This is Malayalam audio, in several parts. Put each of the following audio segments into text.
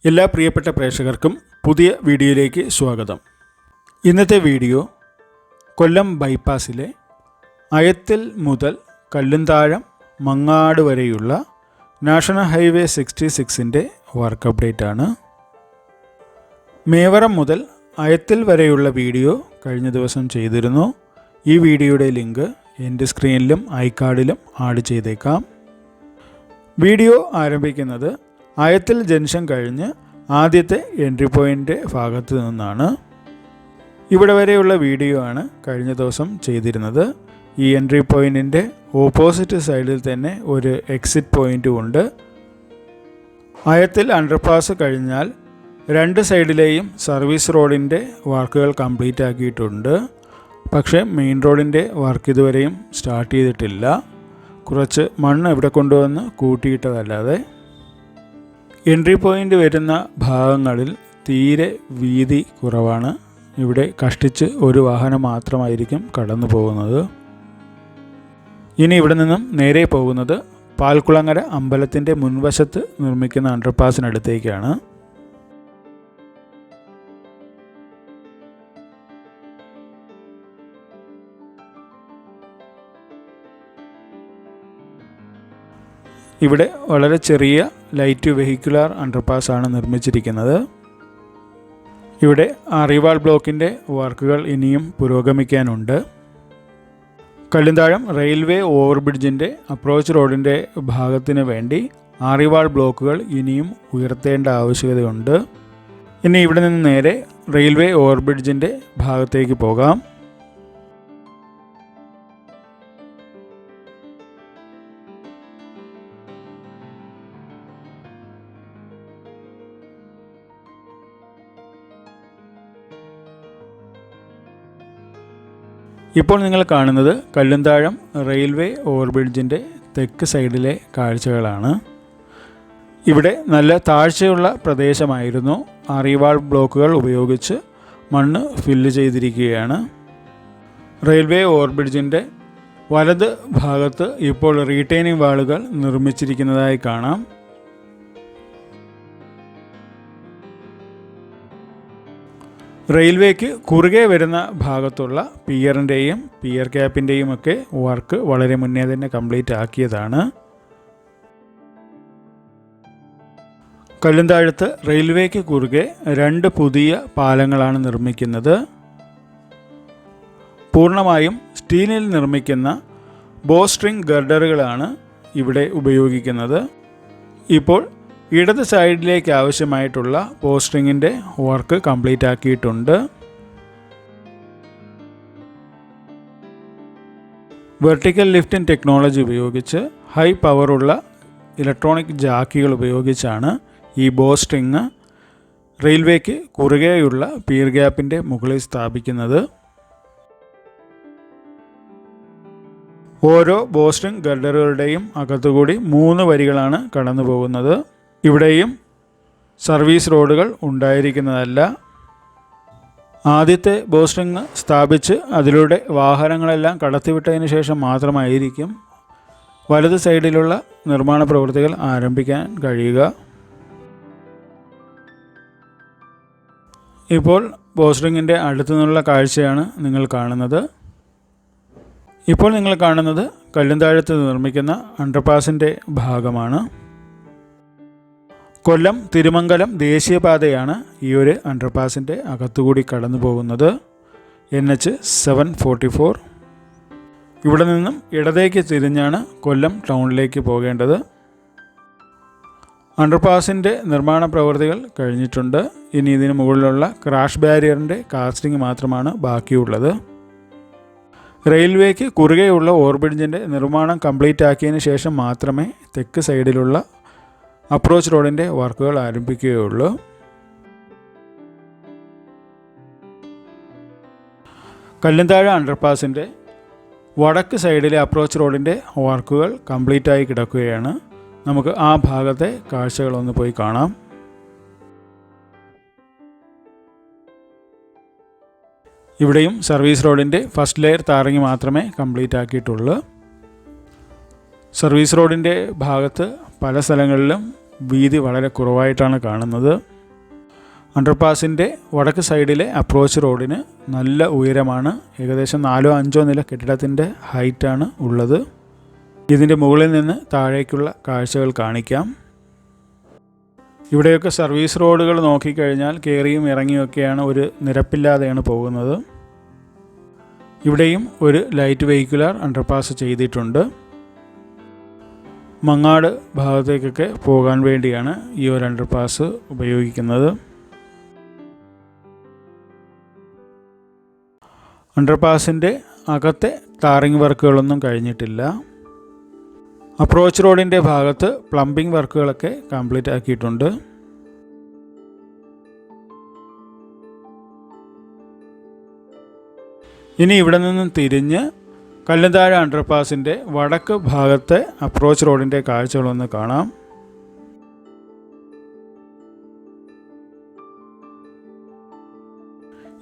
എല്ലാ പ്രിയപ്പെട്ട പ്രേക്ഷകർക്കും പുതിയ വീഡിയോയിലേക്ക് സ്വാഗതം. ഇന്നത്തെ വീഡിയോ കൊല്ലം ബൈപ്പാസിലെ അയത്തിൽ മുതൽ കല്ലുംതാഴം മങ്ങാട് വരെയുള്ള നാഷണൽ ഹൈവേ 66-ൻ്റെ വർക്ക് അപ്ഡേറ്റ് ആണ്. മേവറം മുതൽ അയത്തിൽ വരെയുള്ള വീഡിയോ കഴിഞ്ഞ ദിവസം ചെയ്തിരുന്നു. ഈ വീഡിയോയുടെ ലിങ്ക് എൻ്റെ സ്ക്രീനിലും ഐകാർഡിലും ആഡ് ചെയ്തേക്കാം. വീഡിയോ ആരംഭിക്കുന്നത് അയത്തിൽ ജംഗ്ഷൻ കഴിഞ്ഞ് ആദ്യത്തെ എൻട്രി പോയിൻ്റ് ഭാഗത്ത് നിന്നാണ്. ഇവിടെ വരെയുള്ള വീഡിയോ ആണ് കഴിഞ്ഞ ദിവസം ചെയ്തിരുന്നത്. ഈ എൻട്രി പോയിൻറ്റിൻ്റെ ഓപ്പോസിറ്റ് സൈഡിൽ തന്നെ ഒരു എക്സിറ്റ് പോയിൻറ്റും ഉണ്ട്. അയത്തിൽ അണ്ടർപാസ് കഴിഞ്ഞാൽ രണ്ട് സൈഡിലെയും സർവീസ് റോഡിൻ്റെ വർക്കുകൾ കംപ്ലീറ്റ് ആക്കിയിട്ടുണ്ട്. പക്ഷേ മെയിൻ റോഡിൻ്റെ വർക്ക് ഇതുവരെയും സ്റ്റാർട്ട് ചെയ്തിട്ടില്ല. കുറച്ച് മണ്ണ് ഇവിടെ കൊണ്ടുവന്ന് കൂട്ടിയിട്ടതല്ലാതെ. എൻട്രി പോയിൻ്റ് വരുന്ന ഭാഗങ്ങളിൽ തീരെ വീതി കുറവാണ്. ഇവിടെ കഷ്ടിച്ച് ഒരു വാഹനം മാത്രമായിരിക്കും കടന്നു പോകുന്നത്. ഇനി ഇവിടെ നിന്നും നേരെ പോകുന്നത് പാൽക്കുളങ്ങര അമ്പലത്തിൻ്റെ മുൻവശത്ത് നിർമ്മിക്കുന്ന അണ്ടർപാസിനടുത്തേക്കാണ്. ഇവിടെ വളരെ ചെറിയ ലൈറ്റ് വെഹിക്കുലാർ അണ്ടർപാസാണ് നിർമ്മിച്ചിരിക്കുന്നത്. ഇവിടെ അറിവാൾ ബ്ലോക്കിൻ്റെ വർക്കുകൾ ഇനിയും പുരോഗമിക്കാനുണ്ട്. കല്ലുംതാഴം റെയിൽവേ ഓവർബ്രിഡ്ജിൻ്റെ അപ്രോച്ച് റോഡിൻ്റെ ഭാഗത്തിന് വേണ്ടി അറിവാൾ ബ്ലോക്കുകൾ ഇനിയും ഉയർത്തേണ്ട ആവശ്യകതയുണ്ട്. ഇനി ഇവിടെ നിന്ന് നേരെ റെയിൽവേ ഓവർബ്രിഡ്ജിൻ്റെ ഭാഗത്തേക്ക് പോകാം. ഇപ്പോൾ നിങ്ങൾ കാണുന്നത് കല്ലുംതാഴം റെയിൽവേ ഓവർബ്രിഡ്ജിൻ്റെ തെക്ക് സൈഡിലെ കാഴ്ചകളാണ്. ഇവിടെ നല്ല താഴ്ചയുള്ള പ്രദേശമായിരുന്നു. അറിവാൾ ബ്ലോക്കുകൾ ഉപയോഗിച്ച് മണ്ണ് ഫില്ല് ചെയ്തിരിക്കുകയാണ്. റെയിൽവേ ഓവർബ്രിഡ്ജിൻ്റെ വലത് ഭാഗത്ത് ഇപ്പോൾ റീറ്റെയിനിങ് വാളുകൾ നിർമ്മിച്ചിരിക്കുന്നതായി കാണാം. റെയിൽവേക്ക് കുറുകെ വരുന്ന ഭാഗത്തുള്ള പിയറിൻ്റെയും പിയർ ക്യാപ്പിൻ്റെയും ഒക്കെ വർക്ക് വളരെ മുന്നേ തന്നെ കംപ്ലീറ്റ് ആക്കിയതാണ്. കല്ലുംതാഴത്ത് റെയിൽവേക്ക് കുറുകെ രണ്ട് പുതിയ പാലങ്ങളാണ് നിർമ്മിക്കുന്നത്. പൂർണ്ണമായും സ്റ്റീലിൽ നിർമ്മിക്കുന്ന ബോസ്ട്രിംഗ് ഗർഡറുകളാണ് ഇവിടെ ഉപയോഗിക്കുന്നത്. ഇപ്പോൾ ഇടത് സൈഡിലേക്ക് ആവശ്യമായിട്ടുള്ള പോസ്ട്രിങ്ങിൻ്റെ വർക്ക് കംപ്ലീറ്റ് ആക്കിയിട്ടുണ്ട്. വെർട്ടിക്കൽ ലിഫ്റ്റിംഗ് ടെക്നോളജി ഉപയോഗിച്ച് ഹൈ പവറുള്ള ഇലക്ട്രോണിക് ജാക്കികൾ ഉപയോഗിച്ചാണ് ഈ ബോസ്ട്രിങ് റെയിൽവേക്ക് കുറുകെയുള്ള പിയർ ഗ്യാപ്പിൻ്റെ മുകളിൽ സ്ഥാപിക്കുന്നത്. ഓരോ ബോസ്ട്രിംഗ് ഗർഡറുകളുടെയും അകത്തുകൂടി 3 വരികളാണ് കടന്നു പോകുന്നത്. ഇവിടെയും സർവീസ് റോഡുകൾ ഉണ്ടായിരിക്കുന്നതല്ല. ആദ്യത്തെ ബോസ്ട്രിങ് സ്ഥാപിച്ച് അതിലൂടെ വാഹനങ്ങളെല്ലാം കടത്തിവിട്ടതിന് ശേഷം മാത്രമായിരിക്കും വലത് സൈഡിലുള്ള നിർമ്മാണ പ്രവൃത്തികൾ ആരംഭിക്കാൻ കഴിയുക. ഇപ്പോൾ ബോസ്ട്രിങ്ങിൻ്റെ അടുത്തു നിന്നുള്ള കാഴ്ചയാണ് നിങ്ങൾ കാണുന്നത്. ഇപ്പോൾ നിങ്ങൾ കാണുന്നത് കല്ലുംതാഴത്ത് നിർമ്മിക്കുന്ന അണ്ടർപാസിൻ്റെ ഭാഗമാണ്. കൊല്ലം തിരുമംഗലം ദേശീയപാതയാണ് ഈ ഒരു അണ്ടർപാസിൻ്റെ അകത്തുകൂടി കടന്നു പോകുന്നത്. NH 744. ഇവിടെ നിന്നും ഇടതേക്ക് തിരിഞ്ഞാണ് കൊല്ലം ടൗണിലേക്ക് പോകേണ്ടത്. അണ്ടർപാസിൻ്റെ നിർമ്മാണ പ്രവൃത്തികൾ കഴിഞ്ഞിട്ടുണ്ട്. ഇനി ഇതിന് മുകളിലുള്ള ക്രാഷ് ബാരിയറിൻ്റെ കാസ്റ്റിംഗ് മാത്രമാണ് ബാക്കിയുള്ളത്. റെയിൽവേക്ക് കുറുകെയുള്ള ഓവർബ്രിഡ്ജിൻ്റെ നിർമ്മാണം കംപ്ലീറ്റ് ആക്കിയതിന് ശേഷം മാത്രമേ തെക്ക് സൈഡിലുള്ള അപ്രോച്ച് റോഡിൻ്റെ വർക്കുകൾ ആരംഭിക്കുകയുള്ളൂ. കല്ലുംതാഴം അണ്ടർപാസിൻ്റെ വടക്ക് സൈഡിലെ അപ്രോച്ച് റോഡിൻ്റെ വർക്കുകൾ കംപ്ലീറ്റായി കിടക്കുകയാണ്. നമുക്ക് ആ ഭാഗത്തെ കാഴ്ചകളൊന്ന് പോയി കാണാം. ഇവിടെയും സർവീസ് റോഡിൻ്റെ ഫസ്റ്റ് ലെയർ താറങ്ങി മാത്രമേ കംപ്ലീറ്റ് ആക്കിയിട്ടുള്ളൂ. സർവീസ് റോഡിൻ്റെ ഭാഗത്ത് പല സ്ഥലങ്ങളിലും വീതി വളരെ കുറവായിട്ടാണ് കാണുന്നത്. അണ്ടർപാസിൻ്റെ വടക്ക് സൈഡിലെ അപ്രോച്ച് റോഡിന് നല്ല ഉയരമാണ്. ഏകദേശം 4-5 നില കെട്ടിടത്തിൻ്റെ ഹൈറ്റാണ് ഉള്ളത്. ഇതിൻ്റെ മുകളിൽ നിന്ന് താഴേക്കുള്ള കാഴ്ചകൾ കാണിക്കാം. ഇവിടെയൊക്കെ സർവീസ് റോഡുകൾ നോക്കിക്കഴിഞ്ഞാൽ കയറിയും ഇറങ്ങിയൊക്കെയാണ്, ഒരു നിരപ്പില്ലാതെയാണ് പോകുന്നത്. ഇവിടെയും ഒരു ലൈറ്റ് വെഹിക്കുലർ അണ്ടർപാസ് ചെയ്തിട്ടുണ്ട്. മങ്ങാട് ഭാഗത്തേക്കൊക്കെ പോകാൻ വേണ്ടിയാണ് ഈ ഒരു അണ്ടർപാസ് ഉപയോഗിക്കുന്നത്. അണ്ടർപാസിൻ്റെ അകത്തെ ടാറിംഗ് വർക്കുകളൊന്നും കഴിഞ്ഞിട്ടില്ല. അപ്രോച്ച് റോഡിൻ്റെ ഭാഗത്ത് പ്ലംബിംഗ് വർക്കുകളൊക്കെ കംപ്ലീറ്റ് ആക്കിയിട്ടുണ്ട്. ഇനി ഇവിടെ നിന്നും തിരിഞ്ഞ് കല്ലുംതാഴ് അണ്ടർപാസിൻ്റെ വടക്ക് ഭാഗത്തെ അപ്രോച്ച് റോഡിൻ്റെ കാഴ്ചകളൊന്ന് കാണാം.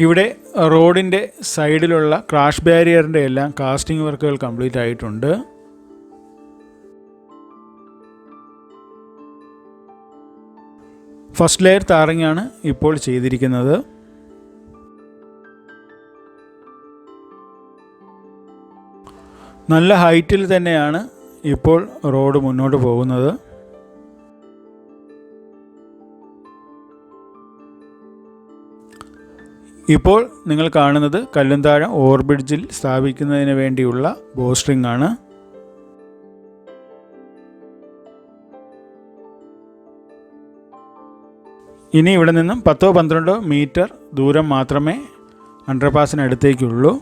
ഇവിടെ റോഡിൻ്റെ സൈഡിലുള്ള ക്രാഷ് ബാരിയറിൻ്റെ എല്ലാം കാസ്റ്റിംഗ് വർക്കുകൾ കംപ്ലീറ്റ് ആയിട്ടുണ്ട്. ഫസ്റ്റ് ലെയർ ടാറിംഗ് ആണ് ഇപ്പോൾ ചെയ്തിരിക്കുന്നത്. നല്ല ഹൈറ്റിൽ തന്നെയാണ് ഇപ്പോൾ റോഡ് മുന്നോട്ട് പോകുന്നത്. ഇപ്പോൾ നിങ്ങൾ കാണുന്നത് കല്ലുംതാഴം ഓവർബ്രിഡ്ജിൽ സ്ഥാപിക്കുന്നതിന് വേണ്ടിയുള്ള ബോസ്ട്രിംഗ് ആണ്. ഇനി ഇവിടെ നിന്നും 10-12 മീറ്റർ ദൂരം മാത്രമേ അണ്ടർപാസിനടുത്തേക്കുള്ളൂ.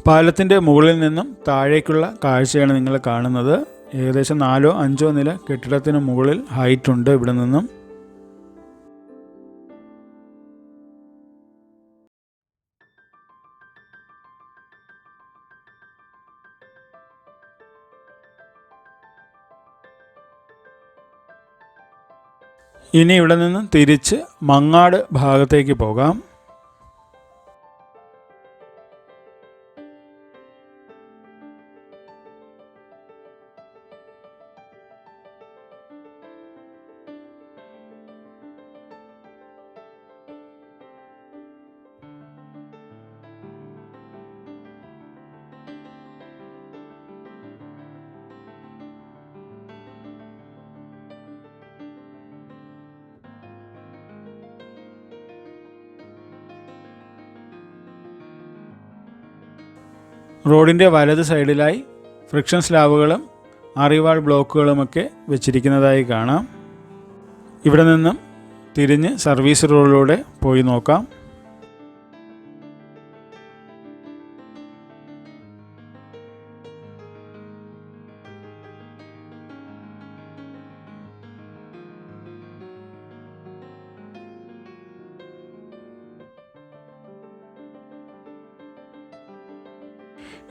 പാലത്തിൻ്റെ മുകളിൽ നിന്നും താഴേക്കുള്ള കാഴ്ചയാണ് നിങ്ങൾ കാണുന്നത്. ഏകദേശം 4-5 നില കെട്ടിടത്തിന് മുകളിൽ ഹൈറ്റ് ഉണ്ട് ഇവിടെ നിന്നും. ഇനി ഇവിടെ നിന്നും തിരിച്ച് മങ്ങാട് ഭാഗത്തേക്ക് പോകാം. റോഡിൻ്റെ വലത് സൈഡിലായി ഫ്രിക്ഷൻ സ്ലാബുകളും അറിവാൾ ബ്ലോക്കുകളുമൊക്കെ വെച്ചിരിക്കുന്നതായി കാണാം. ഇവിടെ നിന്നും തിരിഞ്ഞ് സർവീസ് റോഡിലൂടെ പോയി നോക്കാം.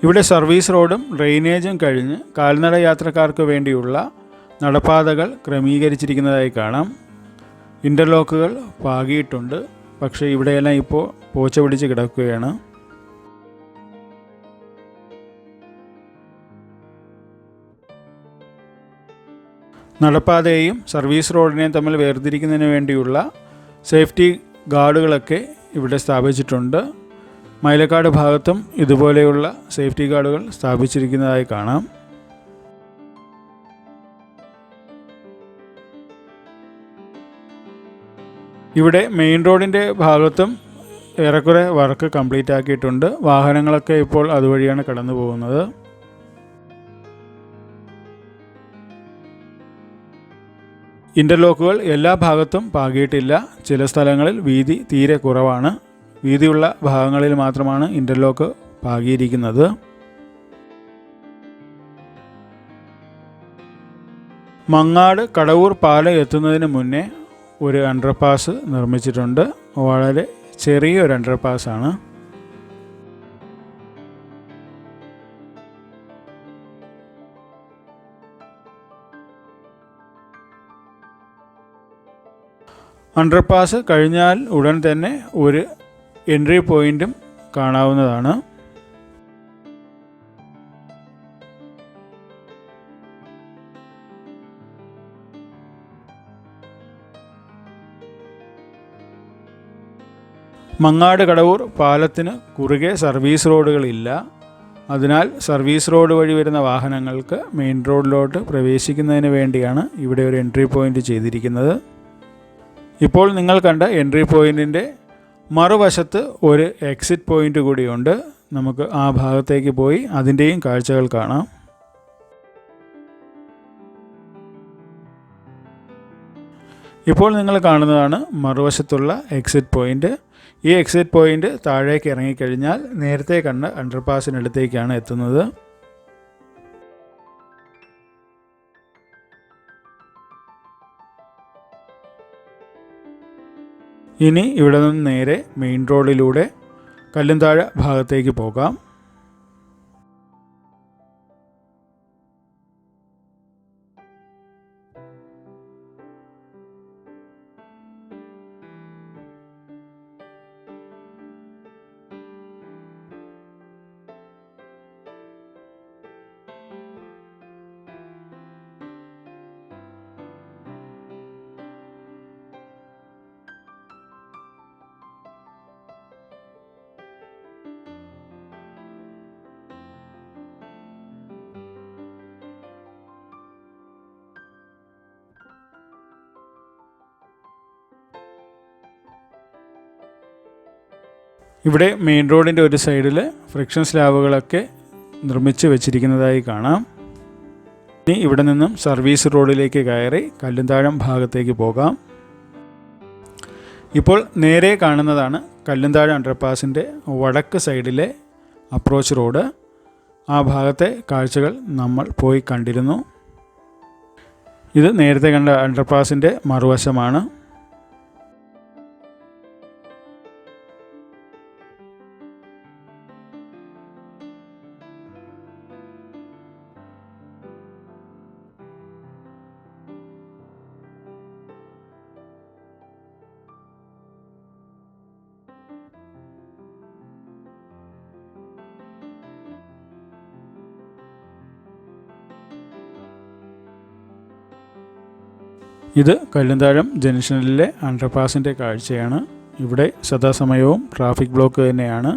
ഇവിടെ സർവീസ് റോഡും ഡ്രെയിനേജും കഴിഞ്ഞ് കാൽനട യാത്രക്കാർക്ക് വേണ്ടിയുള്ള നടപ്പാതകൾ ക്രമീകരിച്ചിരിക്കുന്നതായി കാണാം. ഇൻ്റർലോക്കുകൾ പാകിയിട്ടുണ്ട്, പക്ഷേ ഇവിടെയെല്ലാം ഇപ്പോൾ പോച്ച പിടിച്ച് കിടക്കുകയാണ്. നടപ്പാതയെയും സർവീസ് റോഡിനെയും തമ്മിൽ വേർതിരിക്കുന്നതിന് വേണ്ടിയുള്ള സേഫ്റ്റി ഗാർഡുകളൊക്കെ ഇവിടെ സ്ഥാപിച്ചിട്ടുണ്ട്. മൈലക്കാട് ഭാഗത്തും ഇതുപോലെയുള്ള സേഫ്റ്റി ഗാർഡുകൾ സ്ഥാപിച്ചിരിക്കുന്നതായി കാണാം. ഇവിടെ മെയിൻ റോഡിൻ്റെ ഭാഗത്തും ഏറെക്കുറെ വർക്ക് കംപ്ലീറ്റ് ആക്കിയിട്ടുണ്ട്. വാഹനങ്ങളൊക്കെ ഇപ്പോൾ അതുവഴിയാണ് കടന്നു പോകുന്നത്. ഇൻ്റർലോക്കുകൾ എല്ലാ ഭാഗത്തും പാകിയിട്ടില്ല. ചില സ്ഥലങ്ങളിൽ വീതി തീരെ കുറവാണ്. വീതിയുള്ള ഭാഗങ്ങളിൽ മാത്രമാണ് ഇൻ്റർലോക്ക് പാകിയിരിക്കുന്നത്. മങ്ങാട് കടവൂർ പാലം എത്തുന്നതിന് മുന്നേ ഒരു അണ്ടർപാസ് നിർമ്മിച്ചിട്ടുണ്ട്. വളരെ ചെറിയൊരു അണ്ടർപാസാണ്. അണ്ടർപാസ് കഴിഞ്ഞാൽ ഉടൻ തന്നെ ഒരു എൻട്രി പോയിൻറ്റും കാണാവുന്നതാണ്. മങ്ങാട് കടവൂർ പാലത്തിന് കുറുകെ സർവീസ് റോഡുകളില്ല. അതിനാൽ സർവീസ് റോഡ് വഴി വരുന്ന വാഹനങ്ങൾക്ക് മെയിൻ റോഡിലോട്ട് പ്രവേശിക്കുന്നതിന് വേണ്ടിയാണ് ഇവിടെ ഒരു എൻട്രി പോയിൻ്റ് ചെയ്തിരിക്കുന്നത്. ഇപ്പോൾ നിങ്ങൾ കണ്ട എൻട്രി പോയിൻറ്റിൻ്റെ മറുവശത്ത് ഒരു എക്സിറ്റ് പോയിൻ്റ് കൂടിയുണ്ട്. നമുക്ക് ആ ഭാഗത്തേക്ക് പോയി അതിൻ്റെയും കാഴ്ചകൾ കാണാം. ഇപ്പോൾ നിങ്ങൾ കാണുന്നതാണ് മറുവശത്തുള്ള എക്സിറ്റ് പോയിൻ്റ്. ഈ എക്സിറ്റ് പോയിൻ്റ് താഴേക്ക് ഇറങ്ങിക്കഴിഞ്ഞാൽ നേരത്തെ കണ്ട അണ്ടർപാസിനടുത്തേക്കാണ് എത്തുന്നത്. ഇനി ഇവിടെ നിന്ന് നേരെ മെയിൻ റോഡിലൂടെ കല്ലുംതാഴ ഭാഗത്തേക്ക് പോകാം. ഇവിടെ മെയിൻ റോഡിൻ്റെ ഒരു സൈഡിൽ ഫ്രിക്ഷൻ സ്ലാബുകളൊക്കെ നിർമ്മിച്ച് വെച്ചിരിക്കുന്നതായി കാണാം. ഇനി ഇവിടെ നിന്നും സർവീസ് റോഡിലേക്ക് കയറി കല്ലുംതാഴം ഭാഗത്തേക്ക് പോകാം. ഇപ്പോൾ നേരെ കാണുന്നതാണ് കല്ലുംതാഴം അണ്ടർപാസിൻ്റെ വടക്ക് സൈഡിലെ അപ്രോച്ച് റോഡ്. ആ ഭാഗത്തെ കാഴ്ചകൾ നമ്മൾ പോയി കണ്ടിരുന്നു. ഇത് നേരത്തെ കണ്ട അണ്ടർപാസിൻ്റെ മറുവശമാണ്. ഇത് കല്ലുംതാഴം ജംഗ്ഷനിലെ അണ്ടർപാസിൻ്റെ കാഴ്ചയാണ്. ഇവിടെ സദാസമയവും ട്രാഫിക് ബ്ലോക്ക് തന്നെയാണ്.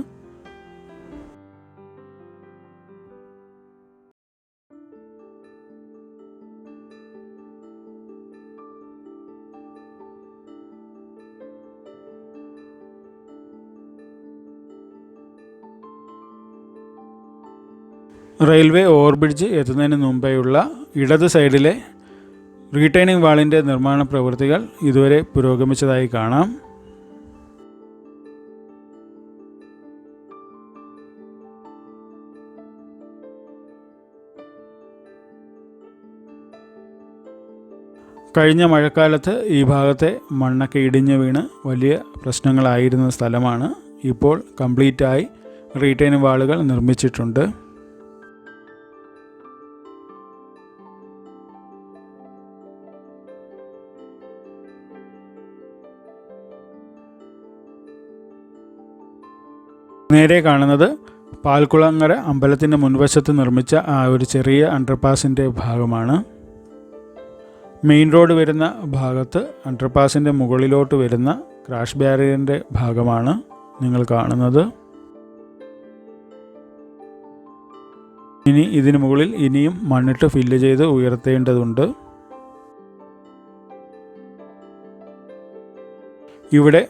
റെയിൽവേ ഓവർബ്രിഡ്ജ് എത്തുന്നതിന് മുമ്പേയുള്ള ഇടത് സൈഡിലെ റീറ്റൈനിങ് വാളിൻ്റെ നിർമ്മാണ പ്രവൃത്തികൾ ഇതുവരെ പുരോഗമിച്ചതായി കാണാം. കഴിഞ്ഞ മഴക്കാലത്ത് ഈ ഭാഗത്തെ മണ്ണൊക്കെ ഇടിഞ്ഞു വീണ് വലിയ പ്രശ്നങ്ങളായിരുന്ന സ്ഥലമാണ്. ഇപ്പോൾ കംപ്ലീറ്റായി റീറ്റൈനിങ് വാളുകൾ നിർമ്മിച്ചിട്ടുണ്ട്. നേരെ കാണുന്നത് പാൽക്കുളങ്ങര അമ്പലത്തിൻ്റെ മുൻവശത്ത് നിർമ്മിച്ച ആ ഒരു ചെറിയ അണ്ടർപാസിൻ്റെ ഭാഗമാണ്. മെയിൻ റോഡ് വരുന്ന ഭാഗത്ത് അണ്ടർപാസിൻ്റെ മുകളിലോട്ട് വരുന്ന ക്രാഷ് ബാരിയറിൻ്റെ ഭാഗമാണ് നിങ്ങൾ കാണുന്നത്. ഇനി ഇതിന് മുകളിൽ ഇനിയും മണ്ണിട്ട് ഫില്ല് ചെയ്ത് ഉയർത്തേണ്ടതുണ്ട്. ഇവിടെ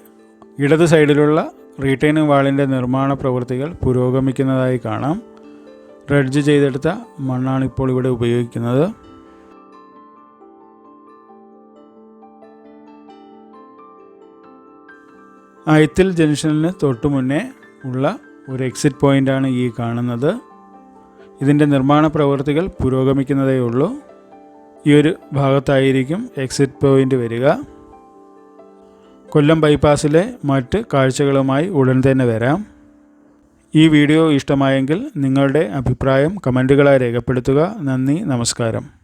ഇടത് സൈഡിലുള്ള റീറ്റൈനിങ് വാളിൻ്റെ നിർമ്മാണ പ്രവൃത്തികൾ പുരോഗമിക്കുന്നതായി കാണാം. റെഡ്ജ് ചെയ്തെടുത്ത മണ്ണാണ് ഇപ്പോൾ ഇവിടെ ഉപയോഗിക്കുന്നത്. അയത്തിൽ ജംഗ്ഷനിന് തൊട്ടു മുന്നേ ഉള്ള ഒരു എക്സിറ്റ് പോയിൻ്റാണ് ഈ കാണുന്നത്. ഇതിൻ്റെ നിർമ്മാണ പ്രവൃത്തികൾ പുരോഗമിക്കുന്നതേ ഉള്ളൂ. ഈ ഒരു ഭാഗത്തായിരിക്കും എക്സിറ്റ് പോയിൻ്റ് വരിക. കൊല്ലം ബൈപ്പാസിലെ മറ്റ് കാഴ്ചകളുമായി ഉടൻ തന്നെ വരാം. ഈ വീഡിയോ ഇഷ്ടമായെങ്കിൽ നിങ്ങളുടെ അഭിപ്രായം കമൻറ്റുകളായി രേഖപ്പെടുത്തുക. നന്ദി, നമസ്കാരം.